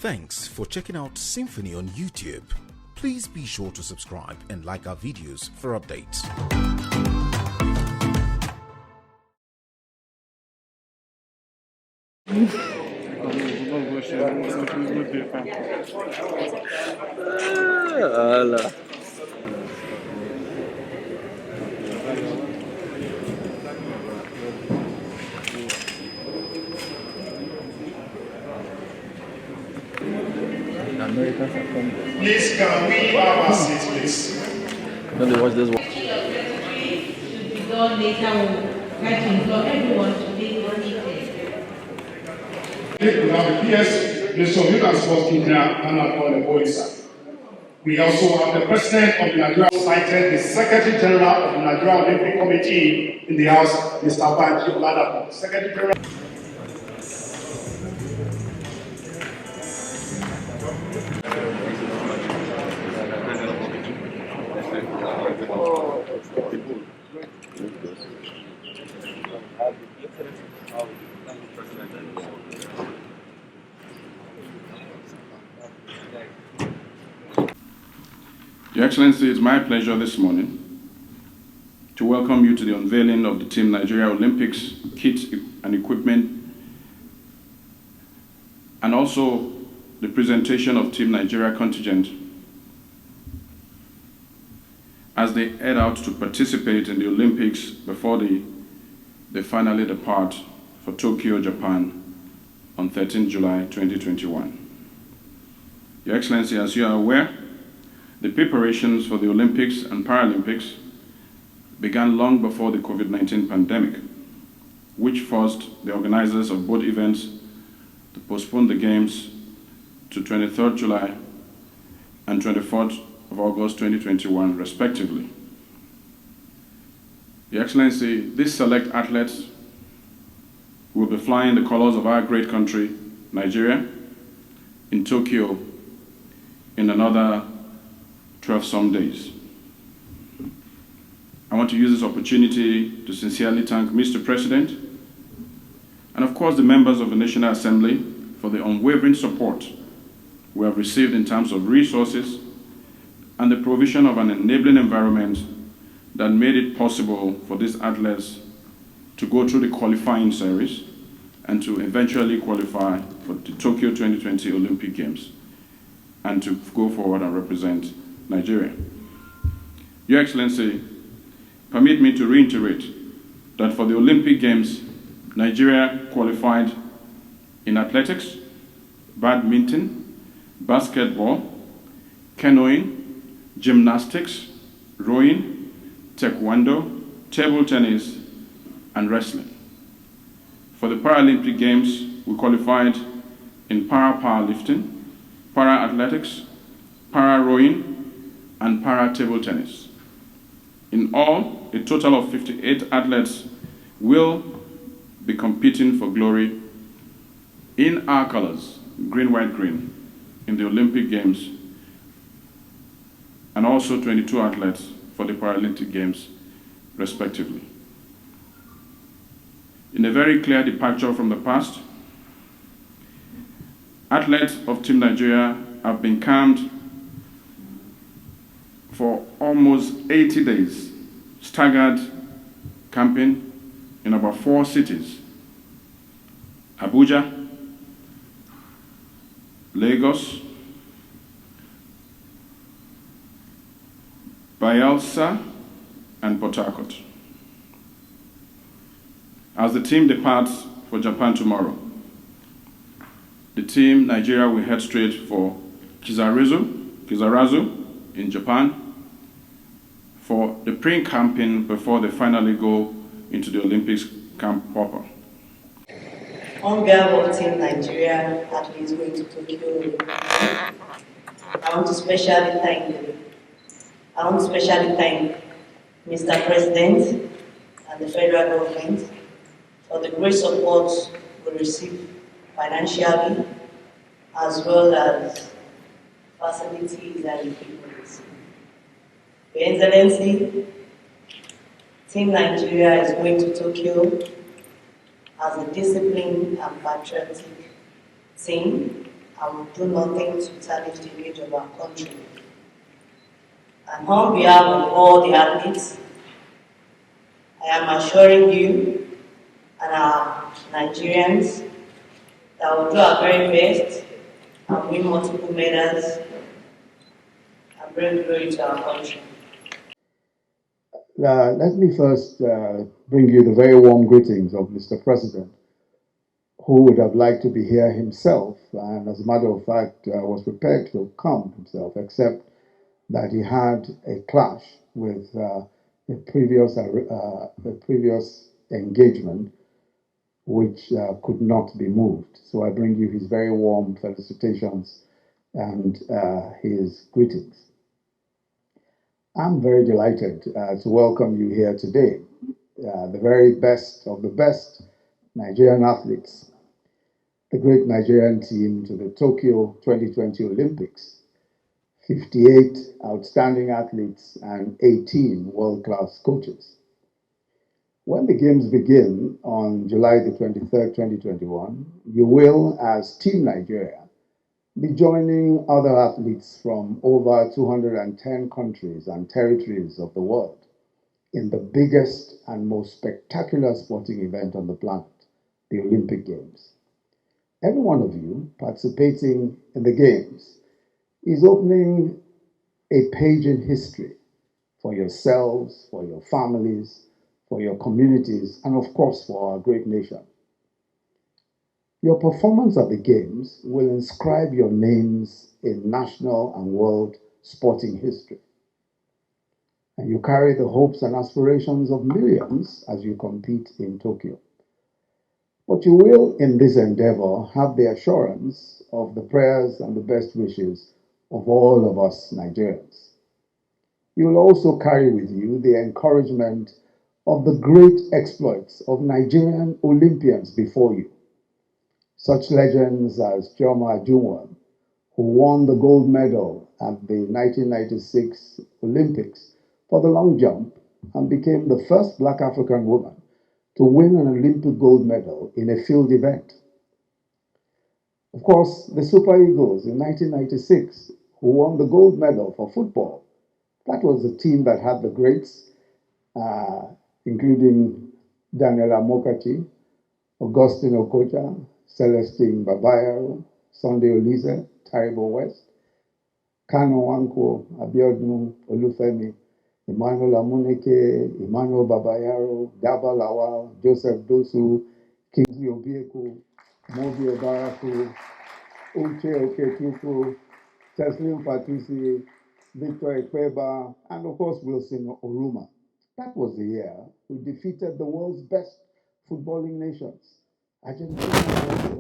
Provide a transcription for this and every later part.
Thanks for checking out SYMFONI on YouTube. Please be sure to subscribe and like our videos for updates. Please, can we have our seats, please? Don't they watch this one? Should be done later. We'll try to inform everyone to make one meeting. We have the PS, the Soviet Sports Kenya, and the Boisa. We also have the President of the Nigeria cited the Secretary General of the Nigerian Olympic Committee in the House, Mr. Banji Oladapo. Secretary General. Your Excellency, it's my pleasure this morning to welcome you to the unveiling of the Team Nigeria Olympics kits and equipment, and also the presentation of Team Nigeria Contingent as they head out to participate in the Olympics before they finally depart for Tokyo, Japan on 13 July 2021. Your Excellency, as you are aware, the preparations for the Olympics and Paralympics began long before the COVID-19 pandemic, which forced the organizers of both events to postpone the Games to 23rd July and 24th of August 2021, respectively. Your Excellency, these select athletes will be flying the colors of our great country, Nigeria, in Tokyo in another 12-some days. I want to use this opportunity to sincerely thank Mr. President and of course the members of the National Assembly for the unwavering support we have received in terms of resources and the provision of an enabling environment that made it possible for these athletes to go through the qualifying series and to eventually qualify for the Tokyo 2020 Olympic Games and to go forward and represent Nigeria. Your Excellency, permit me to reiterate that for the Olympic Games, Nigeria qualified in athletics, badminton, basketball, canoeing, gymnastics, rowing, taekwondo, table tennis, and wrestling. For the Paralympic Games, we qualified in para-powerlifting, para-athletics, para-rowing, and para-table tennis. In all, a total of 58 athletes will be competing for glory in our colors, green, white, green, in the Olympic Games, and also 22 athletes for the Paralympic Games, respectively. In a very clear departure from the past, athletes of Team Nigeria have been camped for almost 80 days, staggered camping in about 4 cities: Abuja, Lagos, Bayelsa, and Port Harcourt. As the team departs for Japan tomorrow, the Team Nigeria will head straight for Kisarazu in Japan for the pre-camping before they finally go into the Olympics camp proper. On behalf of Team Nigeria athletes going to Tokyo, I want to specially thank Mr. President and the federal government for the great support we received financially as well as facilities and equipment. Your Excellency, Team Nigeria is going to Tokyo as a disciplined and patriotic team and will do nothing to tarnish the image of our country. And on behalf of all the athletes, I am assuring you and our Nigerians that we'll do our very best and win multiple medals and bring glory to our country. Let me first bring you the very warm greetings of Mr. President, who would have liked to be here himself, and as a matter of fact, was prepared to come himself, except that he had a clash with a previous engagement, which could not be moved. So I bring you his very warm felicitations and his greetings. I'm very delighted to welcome you here today, the very best of the best Nigerian athletes, the great Nigerian team to the Tokyo 2020 Olympics, 58 outstanding athletes and 18 world-class coaches. When the Games begin on July the 23rd, 2021, you will, as Team Nigeria, be joining other athletes from over 210 countries and territories of the world in the biggest and most spectacular sporting event on the planet, the Olympic Games. Every one of you participating in the Games is opening a page in history for yourselves, for your families, for your communities, and of course for our great nation. Your performance at the Games will inscribe your names in national and world sporting history. And you carry the hopes and aspirations of millions as you compete in Tokyo. But you will, in this endeavor, have the assurance of the prayers and the best wishes of all of us Nigerians. You will also carry with you the encouragement of the great exploits of Nigerian Olympians before you. Such legends as Chioma Ajunwa, who won the gold medal at the 1996 Olympics for the long jump and became the first Black African woman to win an Olympic gold medal in a field event. Of course, the Super Eagles in 1996, who won the gold medal for football. That was the team that had the greats, including Daniela Mokachi, Augustine Okocha, Celestine Babayaro, Sunday Olise, Taribo West, Kano Wanko, Abiodun Olufemi, Emmanuel Amuneke, Emmanuel Babayaro, Daba Lawal, Joseph Dosu, Kingsley Obieko, Mobi Obaraku, Uche Okechuku, Teslim Fatusi, Victor Ekpeba, and of course Wilson Oruma. That was the year we defeated the world's best footballing nations. Argentina also.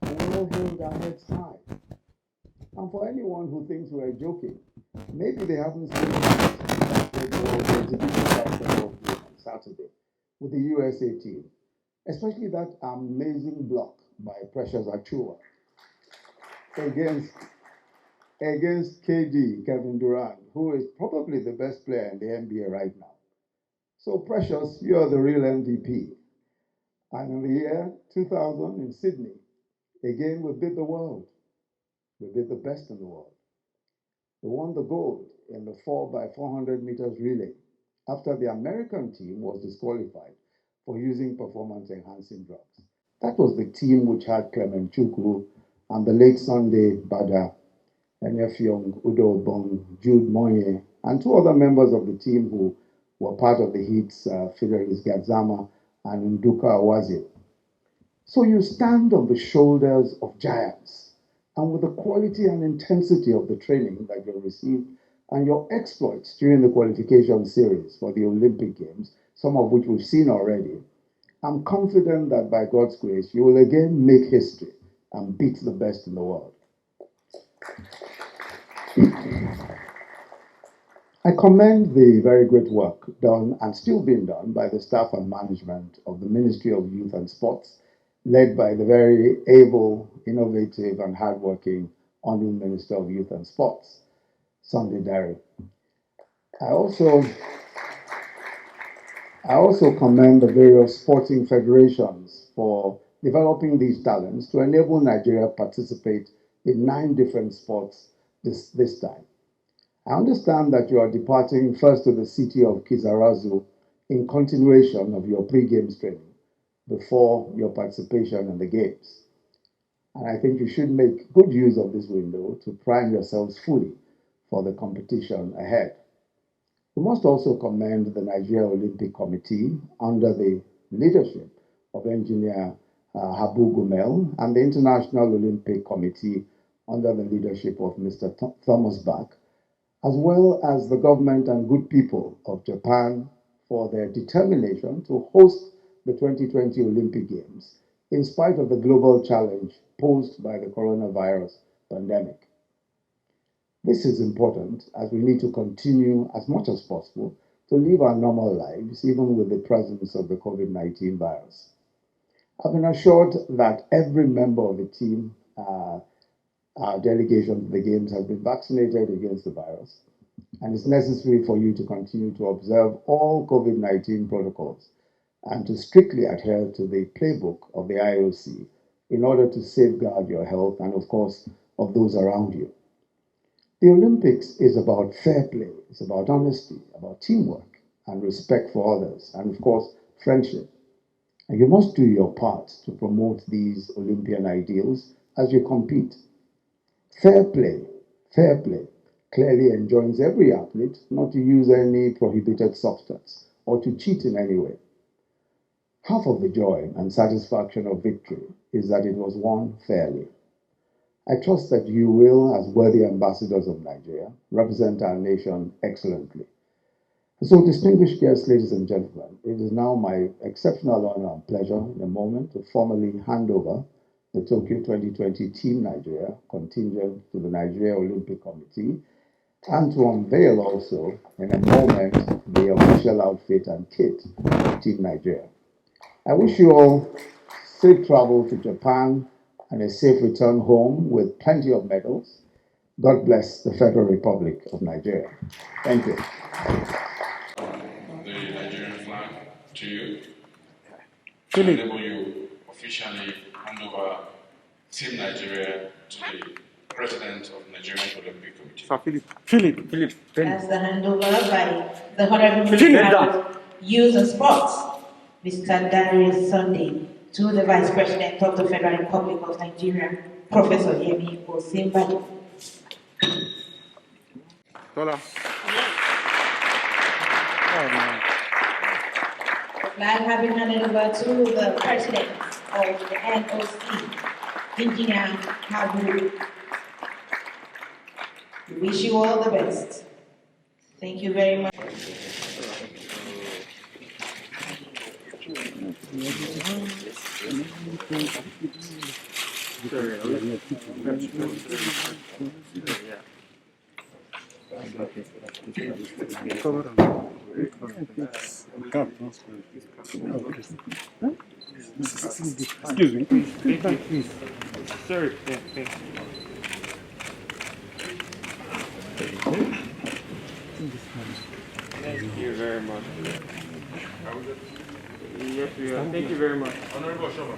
We all held our heads high. And for anyone who thinks we're joking, maybe they haven't seen the exhibition basketball game on Saturday with the USA team, especially that amazing block by Precious Achua against KD, Kevin Durant, who is probably the best player in the NBA right now. So Precious, you're the real MVP. And in the year 2000 in Sydney, again we beat the world. We beat the best in the world. We won the gold in the 4x400 meters relay after the American team was disqualified for using performance-enhancing drugs. That was the team which had Clement Chukwu and the late Sunday Bada, Enyefiong Udo Bong, Jude Moye, and two other members of the team who were part of the Heat's Fidelis Gadzama and Nduka Awazi. So you stand on the shoulders of giants, and with the quality and intensity of the training that you received and your exploits during the qualification series for the Olympic Games, some of which we've seen already, I'm confident that by God's grace, you will again make history and beat the best in the world. I commend the very great work done and still being done by the staff and management of the Ministry of Youth and Sports, led by the very able, innovative, and hardworking Honorable Minister of Youth and Sports, Sunday Dare. I also commend the various sporting federations for developing these talents to enable Nigeria to participate in 9 different sports this time. I understand that you are departing first to the city of Kizarazu in continuation of your pre-games training before your participation in the games. And I think you should make good use of this window to prime yourselves fully for the competition ahead. We must also commend the Nigerian Olympic Committee under the leadership of Engineer Habu Gumel and the International Olympic Committee under the leadership of Mr. Thomas Bach, as well as the government and good people of Japan for their determination to host the 2020 Olympic Games in spite of the global challenge posed by the coronavirus pandemic. This is important as we need to continue as much as possible to live our normal lives even with the presence of the COVID-19 virus. I've been assured that every member of the team, our delegation to the Games, has been vaccinated against the virus, and it's necessary for you to continue to observe all COVID-19 protocols and to strictly adhere to the playbook of the IOC in order to safeguard your health and, of course, of those around you. The Olympics is about fair play, it's about honesty, about teamwork and respect for others, and, of course, friendship. And you must do your part to promote these Olympian ideals as you compete. Fair play clearly enjoins every athlete not to use any prohibited substance or to cheat in any way. Half of the joy and satisfaction of victory is that it was won fairly. I trust that you will, as worthy ambassadors of Nigeria, represent our nation excellently. So, distinguished guests, ladies and gentlemen, it is now my exceptional honor and pleasure in a moment to formally hand over the Tokyo 2020 Team Nigeria contingent to the Nigerian Olympic Committee and to unveil also in a moment the official outfit and kit of Team Nigeria. I wish you all safe travel to Japan and a safe return home with plenty of medals. God bless the Federal Republic of Nigeria. Thank you. The Nigerian flag to you to enable you officially hand over Team Nigeria to the President of the Nigerian Olympic Committee. Philip. As the handover by the Honorable Minister of Youth and Sports, Mr. Darius Sunday, to the Vice President of the Federal Republic of Nigeria, Professor Yemi Osinbajo. Flag having handed over to the President of the NOC, Engineer Habu. We wish you all the best. Thank you very much. Excuse me. Please. Sir, thank you. Thank you very much. Yes, we are. Thank you very much. Honorable Shoma.